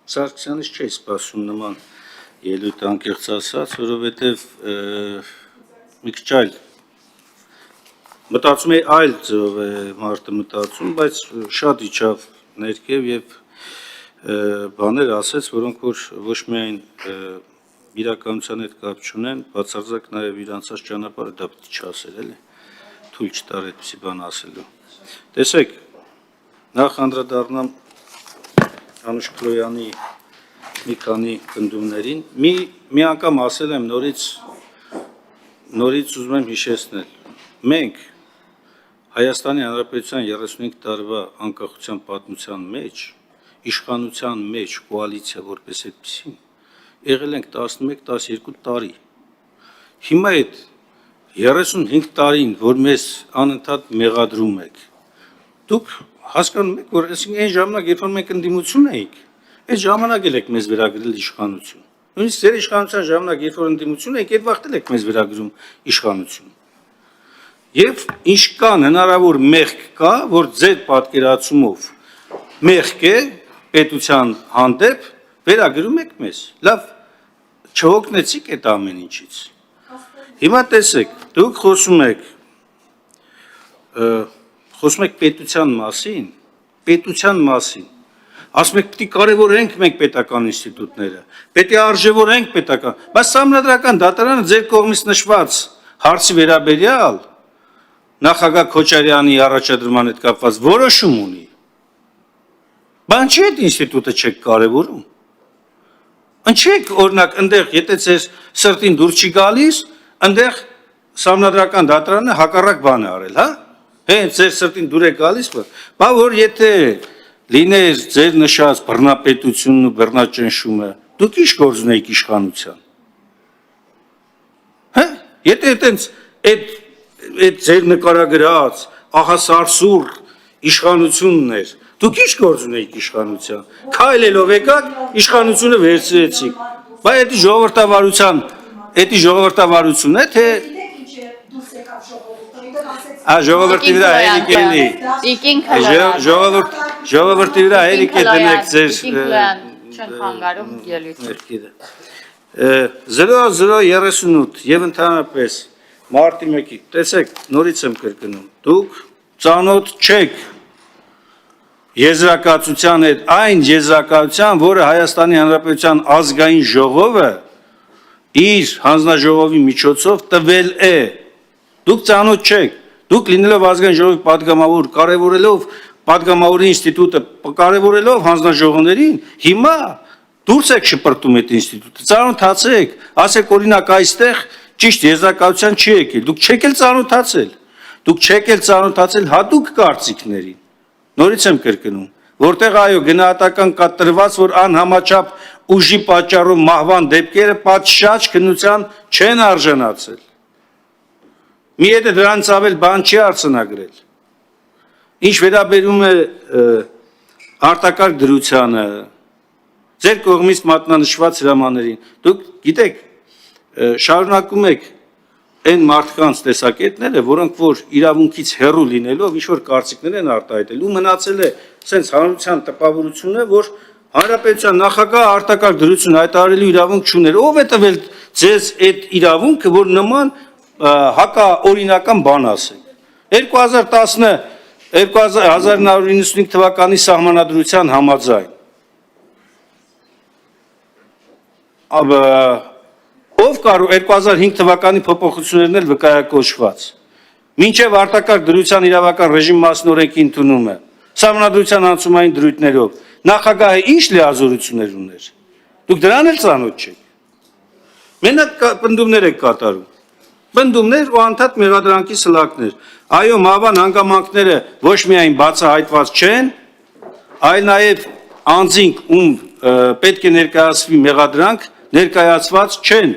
Սարգսյանից չէի սպասում նման ելույթ անկեղծ ասած, որովհետև մի քիչ այլ մտածում էի այլ ձևով է մարդը մտածում, բայց շատ իջավ ներքև եւ բաներ ասեց, որոնք որ ոչ միայն իրականության հետ կապ չունեն, բացարձակ նաեւ իրանցած ճանապարհը դա պետք է չասել, էլի, թույլ չտար այդպիսի բան ասելու։ Տեսեք, նախ անդրադառնամ Անուշ Քրոյանի մի քանի պնդումներին, մի անգամ ասել եմ նորից ուզում եմ հիշեցնել, մենք Հայաստանի Հանրապետության 35 տարվա անկախության պատմության մեջ, իշխանության մեջ կոալիցիա որպես այդպիսին, եղել ենք 11-12 տարի։ Հիմա այդ 35 տարին, որ մեզ անընդհատ մեղադրում եք, դուք հասկանում եք, որ այն ժամանակ, երբ որ մենք ընդդիմություն էինք, այդ ժամանակ էլ եք մեզ վերագրել իշխանություն։ Նույնիսկ ձեր իշխանության ժամանակ, երբ որ ընդդիմություն էինք, այդ վաղտ էլ եք մեզ վերագրում իշխանություն։ Եվ ինչքան հնարավոր մեղք կա, որ ձեր պատկերացումով մեղք է պետության հանդեպ, վերագրում եք մեզ։ Լավ, չհոգնեցիք այդ ամեն ինչից։ Հիմա տեսեք, դուք խոսում եք պետության մասին, ասում եք պետք է կարևորենք մենք պետական ինստիտուտները, պետք է արժևորենք պետական, բայց Սահմանադրական դատարանը ձեր կողմից նշված հարցի վերաբերյալ նախագահ Քոչարյանի առաջադրման հետ կապված որոշում ունի։ Բան չի այդ ինստիտուտը չեք կարևորում։ Ընչեք օրինակ այնտեղ, եթե ձեր սրտին դուր չի գալիս, այնտեղ Սահմանադրական դատարանը հակառակ բան է արել, հա։ Հենց ձեր սրտին դուր է գալիս, բա որ եթե լիներ ձեր նշած բռնապետությունն ու բռնաճնշումը, դուք ի՞նչ գործ ունեիք իշխանության։ Հա, եթե այտենց այդ ձեր նկարագրած ահասարսուռ իշխանությունն էր, դուք ի՞նչ գործ ունեիք իշխանության։ Քայլելով եկաք, իշխանությունը վերցրեցիք։ Բայց դա ժողովրդավարություն է, թե ժողովրդի վրա հերիք էլի, ժողովրդի վրա հերիք է դնեք ձեր 0038 եւ ընդհանրապես մարտի 1-ի, տեսեք, նորից եմ կրկնում, դուք ծանոթ չեք եզրակացության հետ, այն եզրակացության, որը Հայաստանի Հանրապետության ազգային ժողովը իր հանձնաժողովի միջոցով տվել է, դուք ծանոթ չեք, դուք լինելով ազգային ժողովի պատգամավոր, կարևորելով պատգամավորի ինստիտուտը, կարևորելով հանձնաժողովներին, հիմա դուրս եք շպրտում այդ ինստիտուտը, ծանոթացեք, ասեք օրինակ այստեղ ճիշտ եզրակացության չի եկել, դուք չեք էլ ծանոթացել հատուկ կարծիքներին, նորից եմ կրկնում, որտեղ այո գնահատական կա տրված, որ անհամաչափ ուժի պատճառով մահվան դեպքերը պատշաճ քննության չեն արժանացել։ Մի եթե դրանից ավել բան չի արձանագրել։ Ինչ վերաբերում է արտակարգ դրությանը, ձեր կողմից մատնանշված հրամաներին, դուք գիտեք, շարունակում եք այն մարդկանց տեսակետները, որոնք որ իրավունքից հեռու լինելով ինչ-որ կարծիքներ են արտահայտել, ու մնացել է սենց հանրության տպավորությունը, որ Հանրապետության նախագահը արտակարգ դրություն հայտարարելու իրավունք չուներ, ով է տվել ձեզ այդ իրավունքը, որ նման հակաօրինական բան ասեք։ 1995 թվականի սահմանադրության համաձայն ով կարող 2005 թվականի փոփոխություններն էլ վկայակոչված։ Մինչև արտակարգ դրության իրավական ռեժիմ մասն օրենքի ընդունումը, սահմանադրության անցումային դրույթներով, նախագահը ինչ լիազորություններ ուներ։ Դուք դրան էլ ծանոթ չեք։ Մենակ պնդումներ եք կատարում։ Պնդումներ ու անդադ մեղադրանքի սլակներ։ Այո, մահվան հանգամանքները ոչ միայն բացահայտված չեն, այլ նաև անձինք, ում պետք է ներկայացվի մեղադրանք, ներկայացված չեն։